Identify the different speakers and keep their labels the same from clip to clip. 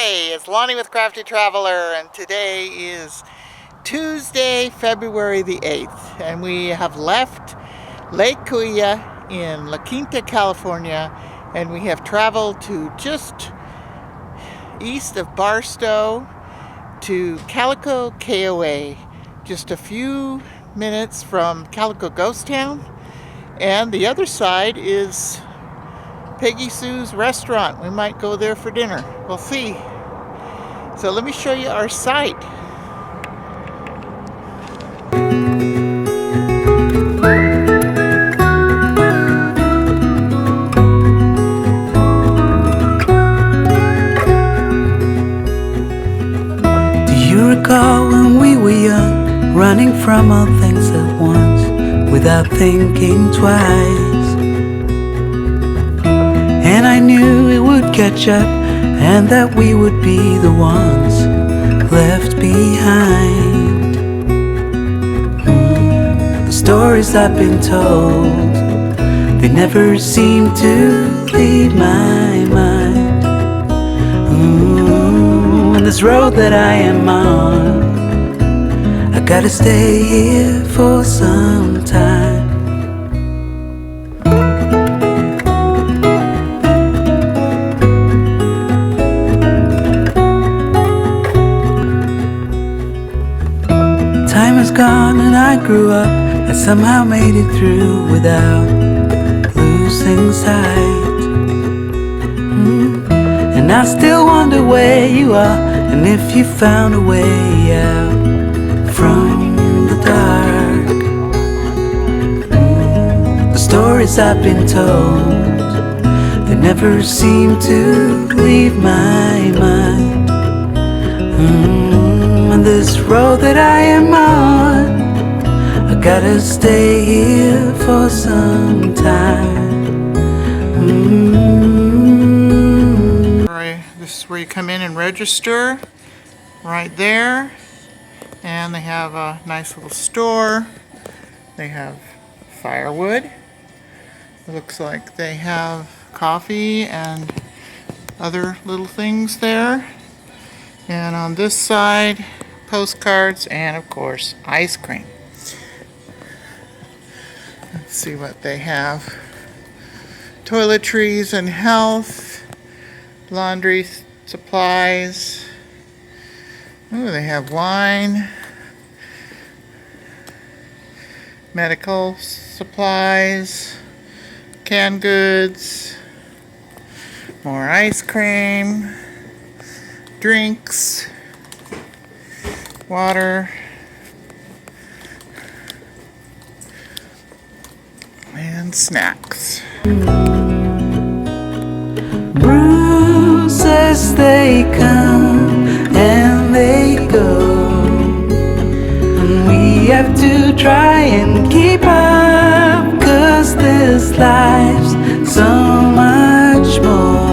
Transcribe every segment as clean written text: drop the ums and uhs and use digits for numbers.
Speaker 1: Hi, it's Lonnie with Crafty Traveler, and today is Tuesday, February the 8th, and we have left Lake KOA in La Quinta, California, and we have traveled to just east of Barstow to Calico KOA, just a few minutes from Calico Ghost Town, and the other side is Peggy Sue's restaurant. We might go there for dinner. We'll see. So let me show you our site.
Speaker 2: Do you recall when we were young, running from all things at once, without thinking twice? And I knew it would catch up, and that we would be the ones left behind. The stories I've been told, they never seem to leave my mind. And this road that I am on, I gotta stay here for some time. Time has gone and I grew up. I somehow made it through without losing sight. And I still wonder where you are, and if you found a way out from the dark. The stories I've been told, they never seem to leave my mind. On this road that I am on, I gotta stay here for some time.
Speaker 1: This is where you come in and register, right there. And they have a nice little store. They have firewood. It looks like they have coffee and other little things there. And on this side, postcards and, of course, ice cream. Let's see what they have. Toiletries and health, laundry supplies. Ooh, they have wine, medical supplies, canned goods, more ice cream, drinks, water, and snacks.
Speaker 2: Bruises, they come and they go, and we have to try and keep up, 'cause this life's so much more.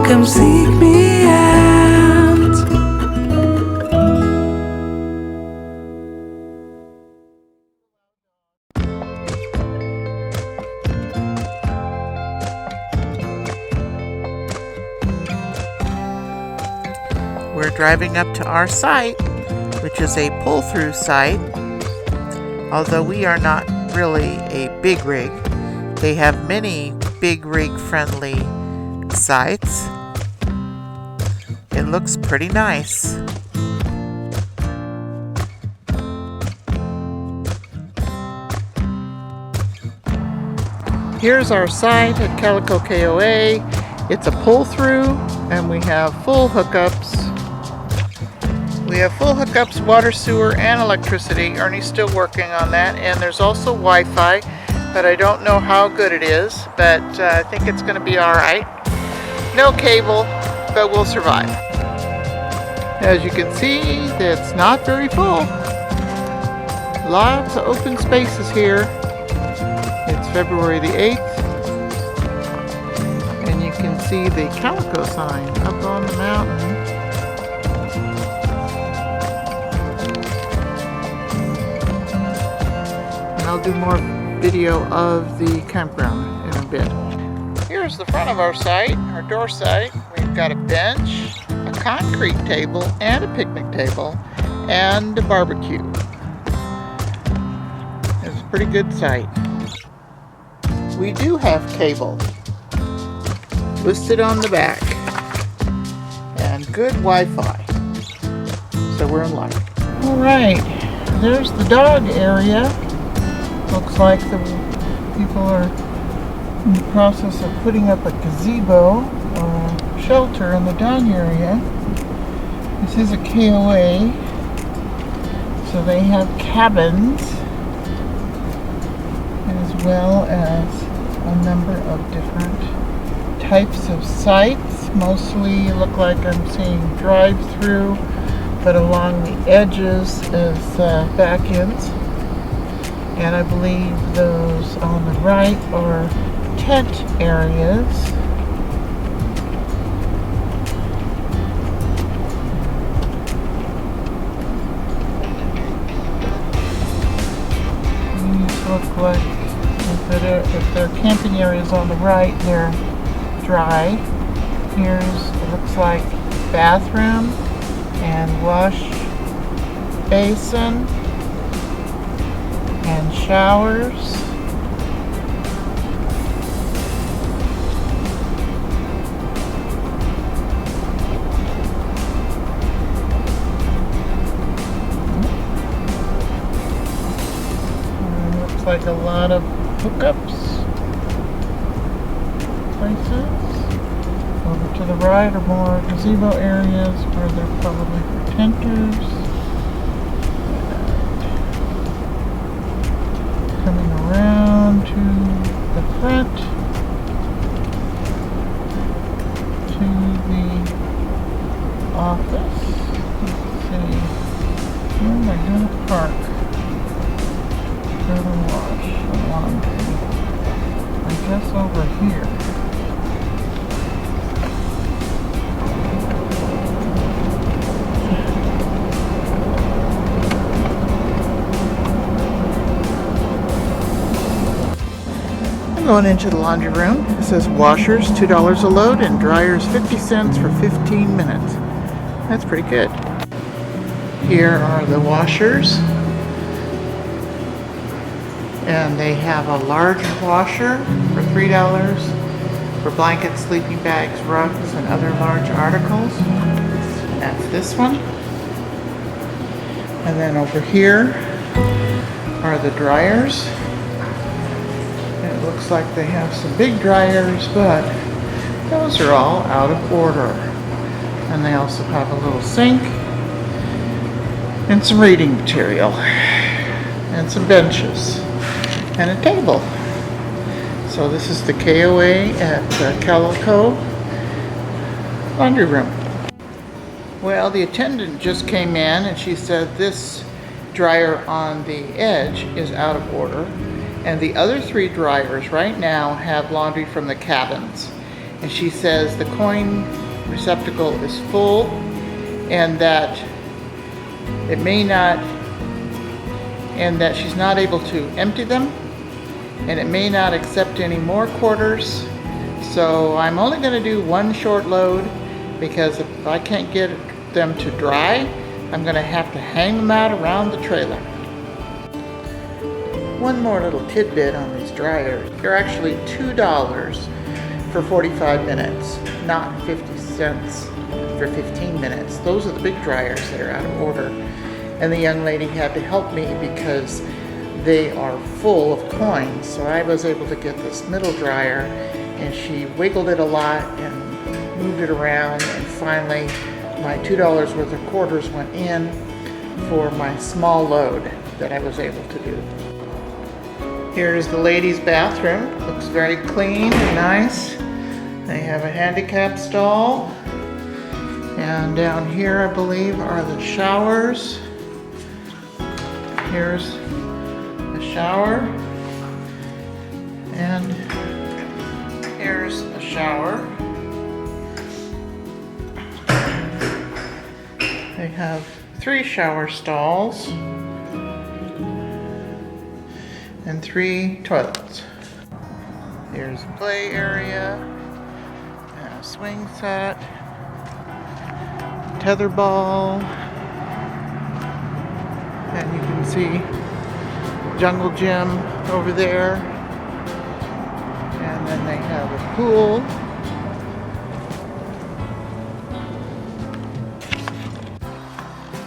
Speaker 2: Come seek me out.
Speaker 1: We're driving up to our site, which is a pull-through site. Although we are not really a big rig, they have many big rig friendly sites. It looks pretty nice. Here's our site at Calico KOA. It's a pull-through, and we have full hookups. We have full hookups, water, sewer, and electricity. Ernie's still working on that, and there's also Wi-Fi, but I don't know how good it is, but I think it's going to be all right. No cable, but we'll survive. As you can see, it's not very full. Lots of open spaces here. It's February the 8th. And you can see the Calico sign up on the mountain. And I'll do more video of the campground in a bit. Here's the front of our site, our door site. We've got a bench, a concrete table, and a picnic table, and a barbecue. It's a pretty good site. We do have cable listed on the back and good Wi-Fi, so we're in luck. All right, there's the dog area. Looks like the people are in the process of putting up a gazebo or shelter in the dog area. This is a KOA, so they have cabins as well as a number of different types of sites. Mostly look like I'm seeing drive-through, but along the edges is back ends. And I believe those on the right are tent areas. These look like, if they're camping areas on the right, they're dry. Here's, it looks like, bathroom and wash basin and showers. And looks like a lot of hookups places. Over to the right are more gazebo areas where they're probably for tenters. Coming around to the front to the office. Let's see. Where am I going to park? For the wash and laundry. I guess over here. Going into the laundry room. It says washers $2 a load and dryers 50 cents for 15 minutes. That's pretty good. Here are the washers. And they have a large washer for $3 for blankets, sleeping bags, rugs, and other large articles. That's this one. And then over here are the dryers. It looks like they have some big dryers, but those are all out of order. And they also have a little sink and some reading material and some benches and a table. So this is the KOA at Calico laundry room. Well, the attendant just came in and she said this dryer on the edge is out of order. And the other 3 dryers right now have laundry from the cabins. And she says the coin receptacle is full and that it may not, and that she's not able to empty them, and it may not accept any more quarters. So I'm only going to do one short load because if I can't get them to dry, I'm going to have to hang them out around the trailer. One more little tidbit on these dryers. They're actually $2 for 45 minutes, not 50 cents for 15 minutes. Those are the big dryers that are out of order. And the young lady had to help me because they are full of coins. So I was able to get this middle dryer and she wiggled it a lot and moved it around, and finally my $2 worth of quarters went in for my small load that I was able to do. Here's the ladies' bathroom. Looks very clean and nice. They have a handicap stall. And down here, I believe, are the showers. Here's a shower, and here's a shower. They have 3 shower stalls and 3 toilets. Here's a play area, and a swing set, tetherball, and you can see jungle gym over there, and then they have a pool.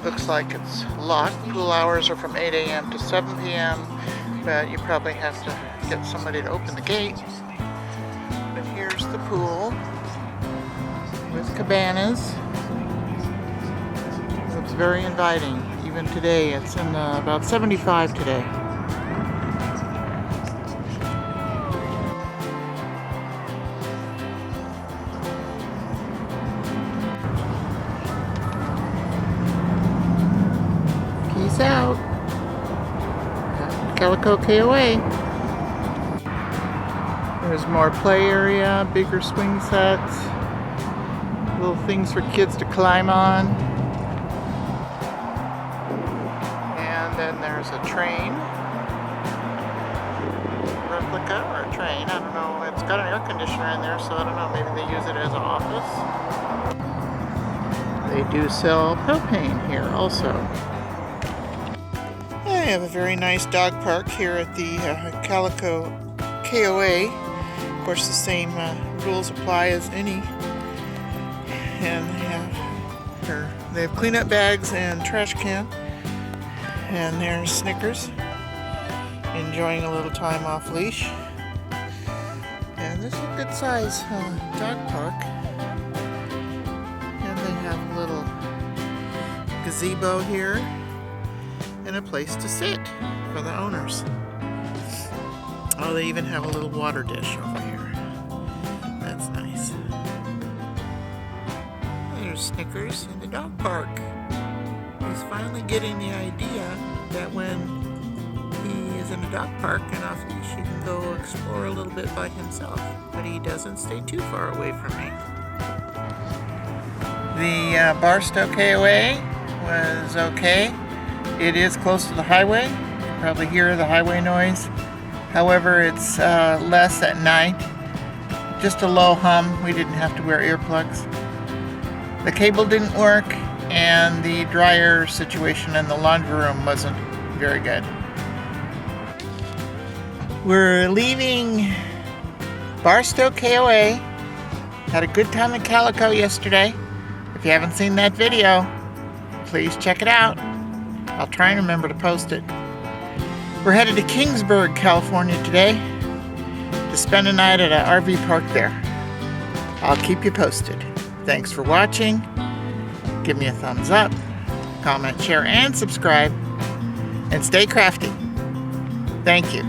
Speaker 1: Looks like it's locked. Pool hours are from 8 a.m. to 7 p.m. but you probably have to get somebody to open the gate. But here's the pool with cabanas. Looks very inviting. Even today, it's in about 75 today. Peace out. Calico KOA. There's more play area, bigger swing sets, little things for kids to climb on. And then there's a train. Replica or a train, I don't know. It's got an air conditioner in there, so I don't know, maybe they use it as an office. They do sell propane here also. I have a very nice dog park here at the Calico KOA. Of course, the same rules apply as any. And they have cleanup bags and trash can. And there's Snickers, enjoying a little time off leash. And this is a good size dog park. And they have a little gazebo here, and a place to sit for the owners. Oh, they even have a little water dish over here. That's nice. There's Snickers in the dog park. He's finally getting the idea that when he is in a dog park and off leash, he can go explore a little bit by himself, but he doesn't stay too far away from me. The Barstow KOA was okay. It is close to the highway. You can probably hear the highway noise. However, it's less at night. Just a low hum. We didn't have to wear earplugs. The cable didn't work, and the dryer situation in the laundry room wasn't very good. We're leaving Barstow KOA. Had a good time at Calico yesterday. If you haven't seen that video, please check it out. I'll try and remember to post it. We're headed to Kingsburg, California today to spend a night at an RV park there. I'll keep you posted. Thanks for watching. Give me a thumbs up, comment, share, and subscribe. And stay crafty. Thank you.